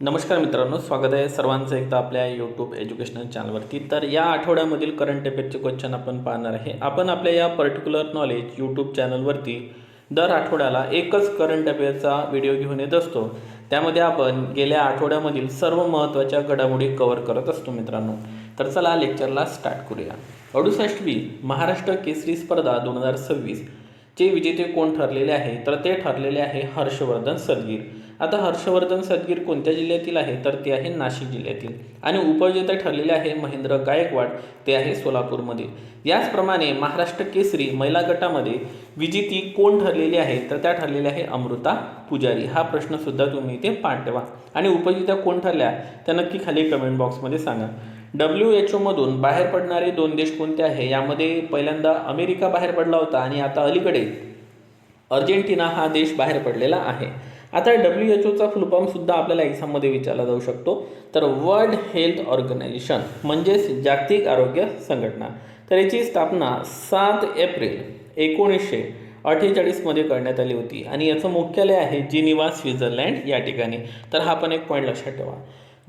नमस्कार मित्रांनो, स्वागत आहे सर्वांचं एकदा आपल्या यूट्यूब एज्युकेशनल चॅनलवरती। तर या आठवड्यामधील करंट अफेअरचे क्वेश्चन आपण पाहणार आहे। आपण आपल्या या पर्टिक्युलर नॉलेज यूट्यूब चॅनलवरती दर आठवड्याला एकच करंट अफेअरचा व्हिडिओ घेऊन येत असतो। त्यामध्ये आपण गेल्या आठवड्यामधील सर्व महत्त्वाच्या घडामोडी कव्हर करत असतो मित्रांनो। तर चला लेक्चरला स्टार्ट करूया। 68वी महाराष्ट्र केसरी स्पर्धा 2026 चे विजेते कोण ठरलेले आहे? तर ते ठरलेले आहे हर्षवर्धन सदगीर। आता हर्षवर्धन सदगीर कोणत्या जिल्ह्यातील आहे? तर ते आहे नाशिक जिल्ह्यातील। आणि उपविजेते ठरलेले आहे महेंद्र गायकवाड, ते आहे सोलापूरमध्ये। याचप्रमाणे महाराष्ट्र केसरी महिला गटामध्ये विजेती कोण ठरलेली आहे? तर त्या ठरलेल्या आहे अमृता पुजारी। हा प्रश्न सुद्धा तुम्ही इथे पाठ ठेवा। आणि उपविजेत्या कोण ठरल्या त्या नक्की खाली कमेंट बॉक्समध्ये सांगा। WHO मधून बाहेर पडणारे 2 देश कोणते आहे? यामध्ये पहिल्यांदा अमेरिका बाहेर पडला होता आणि आता अलीकडे अर्जेंटिना हा देश बाहेर पडलेला आहे। आता WHOचा फुल फॉर्म सुद्धा आपल्याला एक्झाममध्ये विचारला जाऊ शकतो। तर वर्ल्ड हेल्थ ऑर्गनायझेशन म्हणजेच जागतिक आरोग्य संघटना। तर याची स्थापना 7 एप्रिल 1948 मध्ये करण्यात आली होती आणि याचं मुख्यालय आहे जिनिव्हा, स्वित्झर्लंड या ठिकाणी। तर हा पण एक पॉईंट लक्षात ठेवा।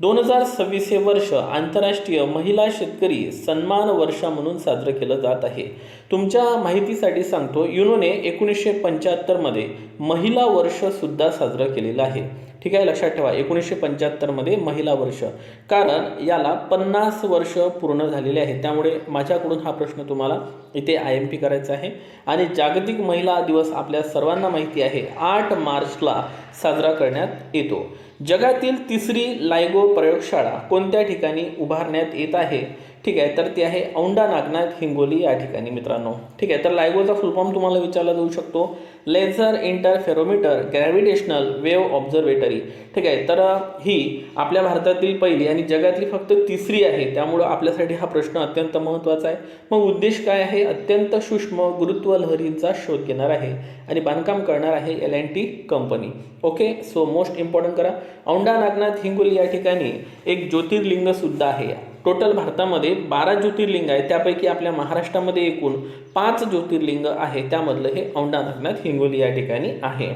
2026 हे वर्ष आंतरराष्ट्रीय महिला शेतकरी सन्मान वर्ष म्हणून साजरं केलं जात आहे। तुमच्या माहितीसाठी सांगतो, युनोने 1975 मध्ये महिला वर्ष सुद्धा साजरं केलेलं आहे। ठीक आहे, लक्षात ठेवा 1975 मध्ये महिला वर्ष, कारण याला 50 वर्ष पूर्ण झालेले आहे। त्यामुळे माझ्याकडून हा प्रश्न तुम्हाला इथे IMP करायचा आहे। आणि जागतिक महिला दिवस आपल्या सर्वांना माहिती आहे 8 मार्चला साजरा करण्यात येतो। जगातील तिसरी लायगो प्रयोगशाळा कोणत्या ठिकाणी उभारण्यात येत आहे? ठीक आहे, तर ती आहे औंढा नागनाथ हिंगोली या ठिकाणी मित्रांनो। ठीक आहे, तर लायगोचा फुल फॉर्म तुम्हाला विचारला जाऊ शकतो, laser interferometer gravitational wave observatory. ठीक आहे, तर ही आपल्या भारतातील पहिली आणि जगातली फक्त तिसरी आहे। त्यामुळं आपल्यासाठी हा प्रश्न अत्यंत महत्त्वाचा आहे। मग उद्देश काय आहे? अत्यंत सूक्ष्म गुरुत्व लहरींचा शोध घेणार आहे आणि बांधकाम करणार आहे L&T company. Okay, so most important करा, औंढा नागनाथ हिंगोली या ठिकाणी एक ज्योतिर्लिंग सुद्धा आहे। टोटल भारतामध्ये 12 ज्योतिर्लिंग आहे, त्यापैकी आपल्या महाराष्ट्रामध्ये एकूण 5 ज्योतिर्लिंग आहे, त्यामधलं हे औंढा नागनाथ हिंगोली या ठिकाणी आहे।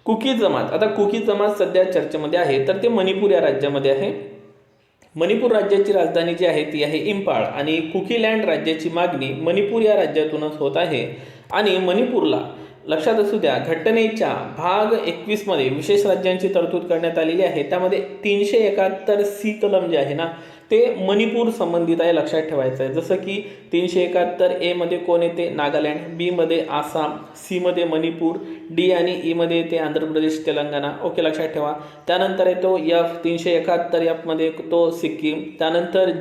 कुकी जमात, आता कुकी जमात सध्या चर्चेमध्ये आहे, तर ते मणिपूर या राज्यामध्ये आहे। मणिपूर राज्याची राजधानी जी आहे ती आहे इंफाळ आणि कुकीलँड राज्याची मागणी मणिपूर या राज्यातूनच होत आहे। आणि मणिपूरला लक्षात असू द्या, घटनेच्या भाग 21 मध्ये विशेष राज्यांची तरतूद करण्यात आलेली आहे। त्यामध्ये 371C कलम जे आहे ना, ते मणिपूर संबंधित आहे, लक्षात ठेवायचं आहे। जसं की 371A मध्ये कोण येते? नागालँड, B मध्ये आसाम, C मध्ये मणिपूर, D आणि E मध्ये येते आंध्र प्रदेश, तेलंगणा। ओके, लक्षात ठेवा। त्यानंतर येतो F, 371F मध्ये येतो सिक्कीम। त्यानंतर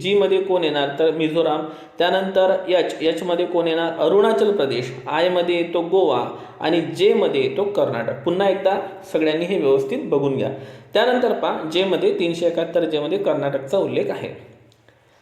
G मध्ये कोण येणार? तर मिझोराम। त्यानंतर H मध्ये कोण येणार? अरुणाचल प्रदेश। I मध्ये येतो गोवा आणि J मध्ये येतो कर्नाटक। पुन्हा एकदा सगळ्यांनी हे व्यवस्थित बघून घ्या। त्यानंतर पहा J मध्ये 371J मध्ये कर्नाटकचा उल्लेख आहे।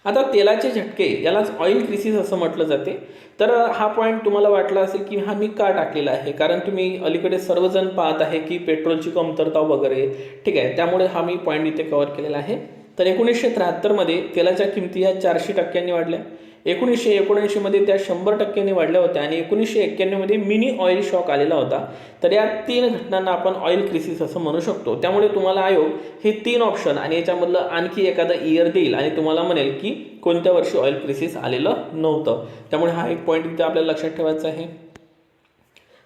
आता तेलाचे झटके यालाच ऑइल क्रिसिस असं म्हटलं जाते। तर हा पॉईंट तुम्हाला वाटला असेल की हा मी का टाकलेला आहे, कारण तुम्ही अलीकडे सर्वजण पाहत आहे की पेट्रोलची कमतरता वगैरे। ठीक आहे, त्यामुळे हा मी पॉईंट इथे कव्हर केलेला आहे। तर 1973 मध्ये तेलाच्या किमती या 400% वाढल्या, 1979 मध्ये त्या 100% वाढल्या होत्या आणि 1991 मध्ये मिनी ऑइल शॉक आलेला होता। तर या 3 घटनांना आपण ऑइल क्रिसिस असं म्हणू शकतो। त्यामुळे तुम्हाला आयोग हे 3 ऑप्शन आणि याच्यामधलं आणखी एखादं इयर देईल आणि तुम्हाला म्हणेल की कोणत्या वर्षी ऑइल क्रिसिस आलेलं नव्हतं। त्यामुळे हा एक पॉईंट इथे आपल्याला लक्षात ठेवायचा आहे।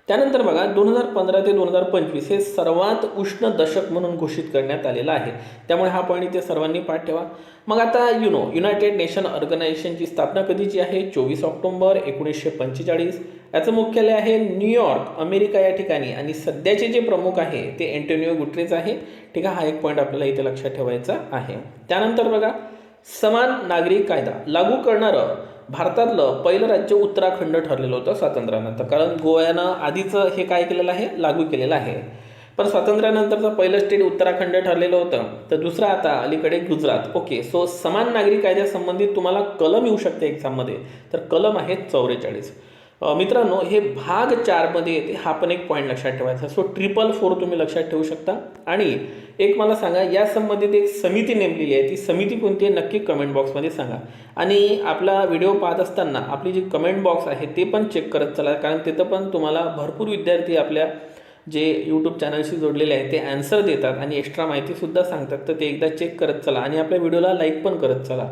त्यानंतर बघा, 2015 ते 2025 हे सर्वात उष्ण दशक म्हणून घोषित करण्यात आलेलं आहे। त्यामुळे हा पॉईंट इथे सर्वांनी पाठ ठेवा। मग आता युनायटेड नेशन ऑर्गनायझेशनची स्थापना कधीची आहे? 24 ऑक्टोबर 1945। याचं मुख्यालय आहे न्यूयॉर्क, अमेरिका या ठिकाणी आणि सध्याचे जे प्रमुख आहे ते अँटोनियो गुटेरेस आहे। ठीक आहे, हा एक पॉईंट आपल्याला इथे लक्षात ठेवायचा आहे। त्यानंतर बघा, समान नागरिक कायदा लागू करणारं भारतातलं पहिलं राज्य उत्तराखंड ठरलेलं होतं स्वातंत्र्यानंतर, कारण गोव्यानं आधीच हे काय केलेलं आहे? लागू केलेलं आहे। पण स्वातंत्र्यानंतरचं पहिलं स्टेट उत्तराखंड ठरलेलं होतं, तर दुसरं आता अलीकडे गुजरात। ओके, सो समान नागरिक कायद्यासंबंधित तुम्हाला कलम येऊ शकते एक्झाममध्ये, तर कलम आहे 44। मित्रांनो, हे भाग 4 मध्ये येते, हा पण एक पॉईंट लक्षात ठेवायचा। सो 444 तुम्ही लक्षात ठेवू शकता। आणि एक मला सांगा, या संबंधित एक समिती नेमलेली आहे, ती समिती कोणती आहे नक्की कमेंट बॉक्समध्ये सांगा। आणि आपला व्हिडिओ पाहत असताना आपली जी कमेंट बॉक्स आहे ते पण चेक करत चला, कारण तिथं पण तुम्हाला भरपूर विद्यार्थी आपल्या जे यूट्यूब चॅनलशी जोडलेले आहे ते ॲन्सर देतात आणि एक्स्ट्रा माहितीसुद्धा सांगतात, तर ते एकदा चेक करत चला आणि आपल्या व्हिडिओला लाईक पण करत चला.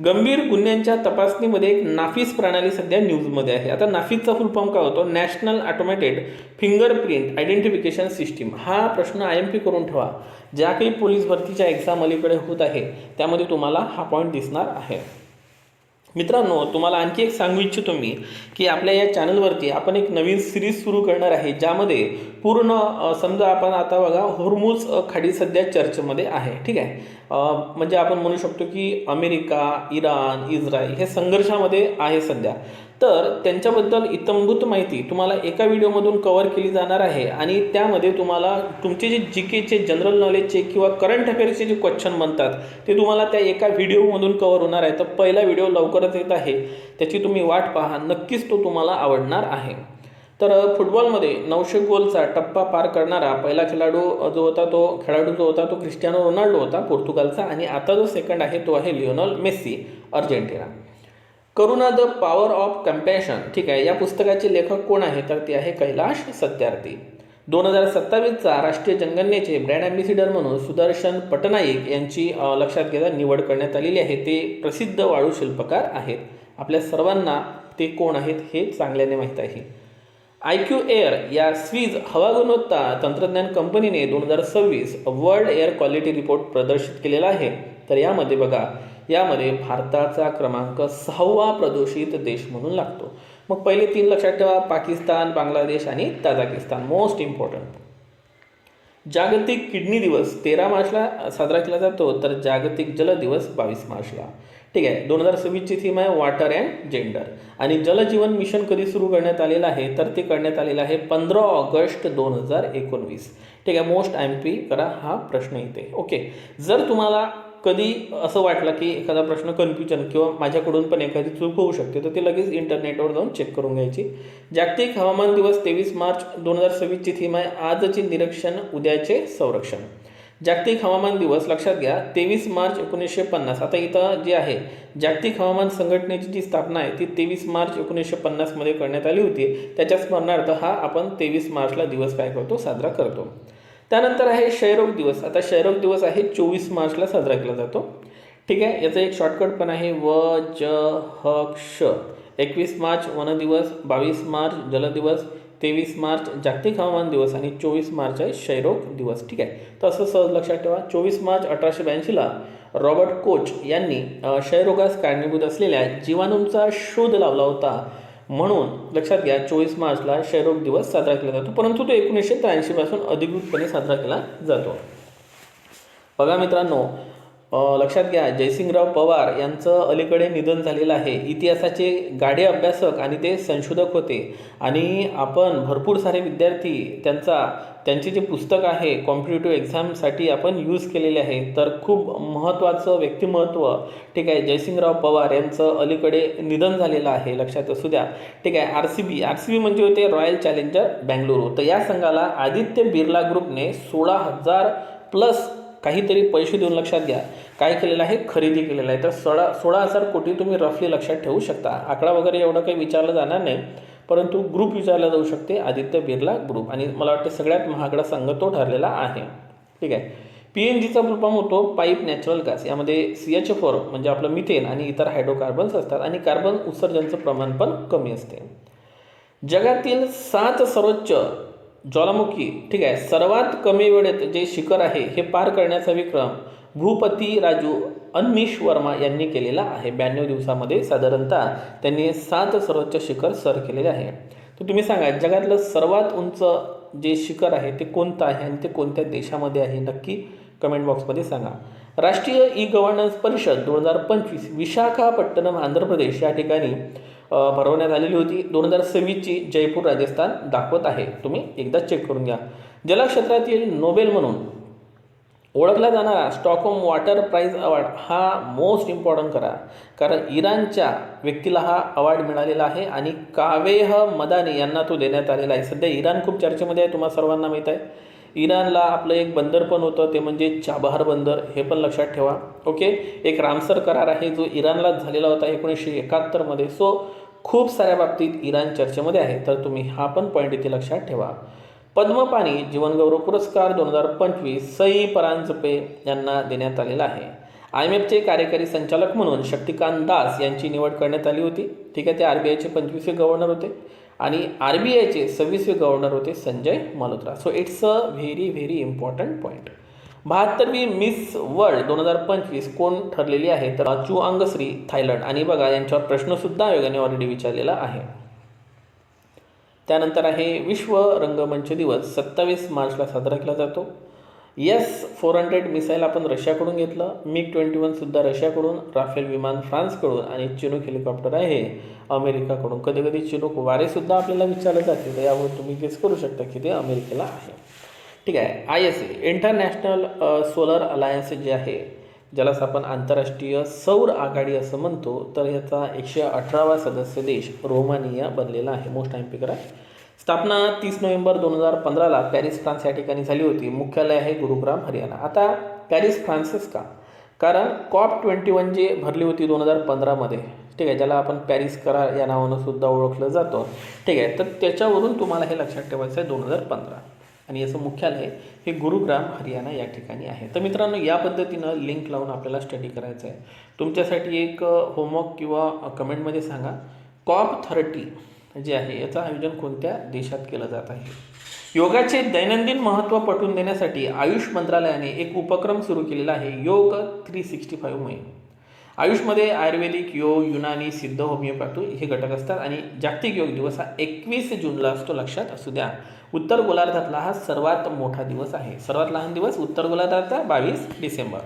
गंभीर गुन्ह्यांच्या तपासणीमध्ये एक नाफीस प्रणाली सध्या न्यूजमध्ये आहे. आता नाफीसचा फुल फॉर्म काय होतो? National automated fingerprint identification system. हा प्रश्न IMP करून ठेवा. ज्या काही पोलीस भरतीच्या एक्झाम अलीकडे होत आहे त्यामध्ये तुम्हाला हा पॉईंट दिसणार आहे. मित्रांनो, तुम्हाला आणखी एक सांगू इच्छितो मी की आपल्या या चॅनलवरती आपण एक नवीन सिरीज सुरू करणार आहे, ज्यामध्ये पूर्ण समजा आपण आता बघा होर्मुझ खाडी सध्या चर्चेमध्ये आहे. ठीक आहे, म्हणजे आपण म्हणू शकतो की अमेरिका, इराण, इस्रायल हे संघर्षामध्ये आहे सध्या. तर त्यांच्याबद्दल इत्थंभूत माहिती तुम्हाला एका व्हिडिओमधून कव्हर केली जाणार आहे आणि त्यामध्ये तुम्हाला तुमचे जे GKचे जनरल नॉलेजचे किंवा करंट अफेअर्सचे जे क्वेश्चन बनतात ते तुम्हाला त्या एका व्हिडिओमधून कव्हर होणार आहे. तर पहिला व्हिडिओ लवकरच येत आहे, त्याची तुम्ही वाट पहा, नक्कीच तो तुम्हाला आवडणार आहे. तर फुटबॉलमध्ये 900 गोलचा टप्पा पार करणारा पहिला खेळाडू जो होता तो क्रिस्टियानो रोनाल्डो होता पोर्तुगालचा, आणि आता जो सेकंड आहे तो आहे Lionel Messi Argentina. Karuna the power of compassion. ठीक आहे, या पुस्तकाचे लेखक कोण आहे? तर ते आहे कैलाश सत्यार्थी. 2027चा राष्ट्रीय जनगणनेचे ब्रँड ॲम्बॅसिडर म्हणून सुदर्शन पटनाईक यांची लक्षात घेता निवड करण्यात आलेली आहे. ते प्रसिद्ध वाळू शिल्पकार आहेत. आपल्या सर्वांना ते कोण आहेत हे चांगल्याने माहीत आहे. IQ एअर या स्विस हवा गुणवत्ता तंत्रज्ञान कंपनीने 2026 वर्ल्ड एअर क्वालिटी रिपोर्ट प्रदर्शित केलेला आहे. तर यामध्ये बघा, यामध्ये भारताचा क्रमांक 6वा प्रदूषित देश म्हणून लागतो. मग पहिले 3 लक्षात ठेवा: पाकिस्तान, बांगलादेश आणि ताजिकिस्तान. Most important. जागतिक किडनी दिवस 13 मार्चला साजरा केला जातो, तर जागतिक जल दिवस 22 मार्चला. ठीक आहे, 2026ची थीम आहे वॉटर अँड जेंडर. आणि जलजीवन मिशन कधी सुरू करण्यात आलेलं आहे? तर ते करण्यात आलेलं आहे 15 ऑगस्ट 2019. ठीक आहे, मोस्ट IMP करा हा प्रश्न इथे. ओके, जर तुम्हाला कधी असं वाटलं की एखादा प्रश्न कन्फ्युजन किंवा माझ्याकडून पण एखादी चूक होऊ शकते, तर ते लगेच इंटरनेटवर जाऊन चेक करून घ्यायची. जागतिक हवामान दिवस 23 मार्च 2026ची थीम आहे आजचे निरीक्षण उद्याचे संरक्षण. जागतिक हवामान दिवस लक्षात घ्या 23 मार्च 1950. आता इथं जे आहे जागतिक हवामान संघटनेची जी स्थापना आहे ती 23 मार्च 1950 करण्यात आली होती. त्याच्या स्मरणार्थ हा आपण 23 मार्चला दिवस काय करतो? साजरा करतो. त्यानंतर आहे क्षयरोग दिवस. आता क्षयरोग दिवस आहे 24 मार्चला साजरा केला जातो. ठीक आहे, याचा एक शॉर्टकट पण आहे WJHX. 21 मार्च वन दिवस, 22 मार्च जल दिवस, 23 मार्च जागतिक हवामान दिवस आणि 24 मार्च आहे क्षयरोग दिवस. ठीक आहे, तर असं सहज लक्षात ठेवा. 24 मार्च 1882ला रॉबर्ट कोच यांनी क्षयरोगास कारणीभूत असलेल्या जीवाणूंचा शोध लावला होता, म्हणून लक्षात घ्या 24 मार्चला क्षयरोग दिवस साजरा केला जातो. परंतु तो 1983 पासून अधिकृतपणे साजरा केला जातो. बघा मित्रांनो, लक्षात घ्या जयसिंगराव पवार यांचं अलीकडे निधन झालेलं आहे. इतिहासाचे गाढे अभ्यासक आणि ते संशोधक होते आणि आपण भरपूर सारे विद्यार्थी त्यांचे जे पुस्तक आहे कॉम्पिटिटिव्ह एक्झामसाठी आपण यूज केलेले आहे. तर खूप महत्त्वाचं व्यक्तिमत्व, ठीक आहे, जयसिंगराव पवार यांचं अलीकडे निधन झालेलं आहे, लक्षात असू द्या. ठीक आहे, RCB म्हणजे होते रॉयल चॅलेंजर बँगलोर. तर या संघाला आदित्य बिर्ला ग्रुपने 16,000+ काहीतरी पैसे देऊन, लक्षात घ्या, काय केलेलं आहे? खरेदी केलेलं आहे. तर 16,000 कोटी तुम्ही रफली लक्षात ठेवू शकता. आकडा वगैरे एवढं काही विचारलं जाणार नाही, परंतु ग्रुप विचारला जाऊ शकते, आदित्य बिर्ला ग्रुप. आणि मला वाटतं सगळ्यात महागडा संघ तो ठरलेला आहे. ठीक आहे, PNGचा फुल फॉर्म होतो पाईप नॅचरल गॅस. यामध्ये CH4 म्हणजे आपलं मिथेन आणि इतर हायड्रोकार्बन्स असतात आणि कार्बन उत्सर्जनचं प्रमाण पण कमी असते. जगातील 7 सर्वोच्च ज्वालामुखी, ठीक आहे, सर्वात कमी वेळेत जे शिखर आहे हे पार करण्याचा विक्रम भूपती राजू अनमिश वर्मा यांनी केलेला आहे. 92 दिवसामध्ये साधारणतः त्यांनी 7 सर्वोच्च शिखर सर केलेले आहे. तर तुम्ही सांगा जगातलं सर्वात उंच जे शिखर आहे ते कोणतं आहे आणि ते कोणत्या देशामध्ये आहे? नक्की कमेंट बॉक्समध्ये सांगा. राष्ट्रीय ई-गव्हर्नन्स परिषद 2025 विशाखापट्टणम आंध्र प्रदेश या ठिकाणी भरवण्यात आलेली होती. 2026ची जयपूर राजस्थान दाखवत आहे. तुम्ही एकदा चेक करून घ्या. जलक्षेत्रातील नोबेल म्हणून ओळखला जाणारा स्टॉकहोम वॉटर प्राईज अवॉर्ड हा मोस्ट इम्पॉर्टंट करा, कारण इराणच्या व्यक्तीला हा अवॉर्ड मिळालेला आहे आणि कावेह मदानी यांना तो देण्यात आलेला आहे. सध्या इराण खूप चर्चेमध्ये आहे, तुम्हाला सर्वांना माहीत आहे. इराणला आपलं एक बंदर पण होतं, ते म्हणजे चाबहार बंदर, हे पण लक्षात ठेवा. ओके, एक रामसर करार आहे जो इराणलाच झालेला होता 1971. सो खूप साऱ्या बाबतीत इराण चर्चेमध्ये आहे, तर तुम्ही हा पण पॉईंट इथे लक्षात ठेवा. पद्मपाणी जीवनगौरव पुरस्कार 2025 सई परांजपे यांना देण्यात आलेला आहे. IMFचे कार्यकारी संचालक म्हणून शक्तिकांत दास यांची निवड करण्यात आली होती. ठीक आहे, ते RBIचे 25वे गव्हर्नर होते आणि RBIचे 26वे गव्हर्नर होते Sanjay Malhotra. So it's a very very important point. 72वी मिस वर्ल्ड 2025 कोण ठरलेली आहे तर चुआंगश्री थायलंड. आणि बघा यांच्यावर प्रश्नसुद्धा आयोगाने ऑलरेडी विचारलेला आहे. त्यानंतर आहे विश्व रंगमंच दिवस 27 मार्चला साजरा केला जातो. S-400 मिसाईल आपण रशियाकडून घेतलं. MiG-21 सुद्धा रशियाकडून, राफेल विमान फ्रान्सकडून आणि चिनूक हेलिकॉप्टर आहे अमेरिकाकडून. कधी कधी चिनूक वारेसुद्धा आपल्याला विचारलं जाते, तर यावर तुम्ही गेस करू शकता की ते अमेरिकेला आहे. ठीक आहे. ISA इंटरनॅशनल सोलर अलायन्स जे आहे, ज्यालाच आपण आंतरराष्ट्रीय सौर आघाडी असं म्हणतो, तर याचा 118वा सदस्य देश रोमानिया बनलेला आहे. मोस्ट टाइम करा. स्थापना 30 नोव्हेंबर 2015ला पॅरिस फ्रान्स या ठिकाणी झाली होती. मुख्यालय आहे गुरुग्राम हरियाणा. आता पॅरिस फ्रान्सच का? कारण COP21 जे भरली होती 2015मध्ये, ठीक आहे, ज्याला आपण पॅरिस करार या नावानं सुद्धा ओळखलं जातं. ठीक आहे, तर त्याच्यावरून तुम्हाला हे लक्षात ठेवायचं आहे 2015. आणि याचं मुख्यालय हे गुरुग्राम हरियाणा या ठिकाणी आहे. तर मित्रांनो, या पद्धतीनं लिंक लावून आपल्याला स्टडी करायचं आहे. तुमच्यासाठी एक होमवर्क किंवा कमेंटमध्ये सांगा, COP30 जे आहे याचं आयोजन कोणत्या देशात केलं जात आहे. योगाचे दैनंदिन महत्त्व पटवून देण्यासाठी आयुष मंत्रालयाने एक उपक्रम सुरू केलेला आहे, योग 365 मोहीम. आयुषमध्ये आयुर्वेदिक, योग, युनानी, सिद्ध, होमिओपॅथी हे घटक असतात. आणि जागतिक योग दिवस हा 21 जूनला असतो, लक्षात असू द्या. उत्तर गोलार्धातला हा सर्वात मोठा दिवस आहे. सर्वात लहान दिवस उत्तर गोलार्धातला 22 डिसेंबर.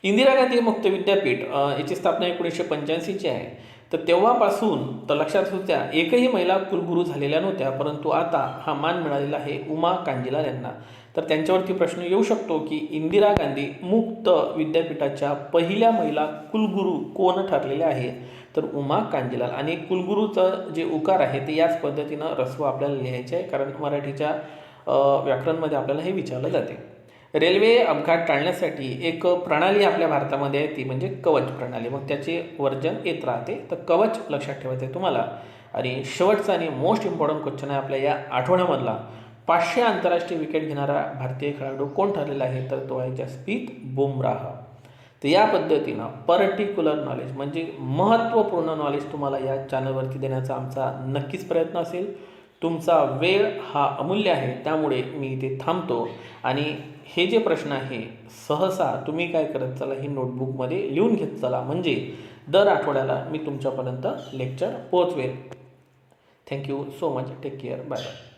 इंदिरा गांधी मुक्त विद्यापीठ याची स्थापना 1985ची आहे. तर तेव्हापासून तर लक्षात होत्या एकही महिला कुलगुरू झालेल्या नव्हत्या, परंतु आता हा मान मिळालेला आहे उमा कांजीलाल यांना. तर त्यांच्यावरती प्रश्न येऊ शकतो की इंदिरा गांधी मुक्त विद्यापीठाच्या पहिल्या महिला कुलगुरू कोण ठरलेल्या आहे, तर उमा कांजीलाल. आणि कुलगुरूचं जे उकार आहे ते याच पद्धतीनं रस्व आपल्याला लिहायचे आहे, कारण मराठीच्या व्याकरणमध्ये आपल्याला हे विचारलं जाते. रेल्वे अपघात टाळण्यासाठी एक प्रणाली आपल्या भारतामध्ये आहे, ती म्हणजे कवच प्रणाली. मग त्याचे वर्जन येत राहते, तर कवच लक्षात ठेवायचं आहे तुम्हाला. आणि शेवटचा आणि मोस्ट इम्पॉर्टंट क्वेश्चन आहे आपल्या या आठवड्यामधला, 500 आंतरराष्ट्रीय विकेट घेणारा भारतीय खेळाडू कोण ठरलेला आहे, तर तो आहे जसप्रीत बुमराह. तर या पद्धतीनं पर्टिक्युलर नॉलेज म्हणजे महत्त्वपूर्ण नॉलेज तुम्हाला या चॅनलवरती देण्याचा आमचा नक्कीच प्रयत्न असेल. तुमचा वेळ हा अमूल्य आहे, त्यामुळे मी इथे थांबतो. आणि हे जे प्रश्न आहे सहसा तुम्ही काय करत चला, ही नोटबुकमध्ये लिहून घेत चला, म्हणजे दर आठवड्याला मी तुमच्यापर्यंत लेक्चर पोहोचवेल. Thank you so much. Take care. Bye bye.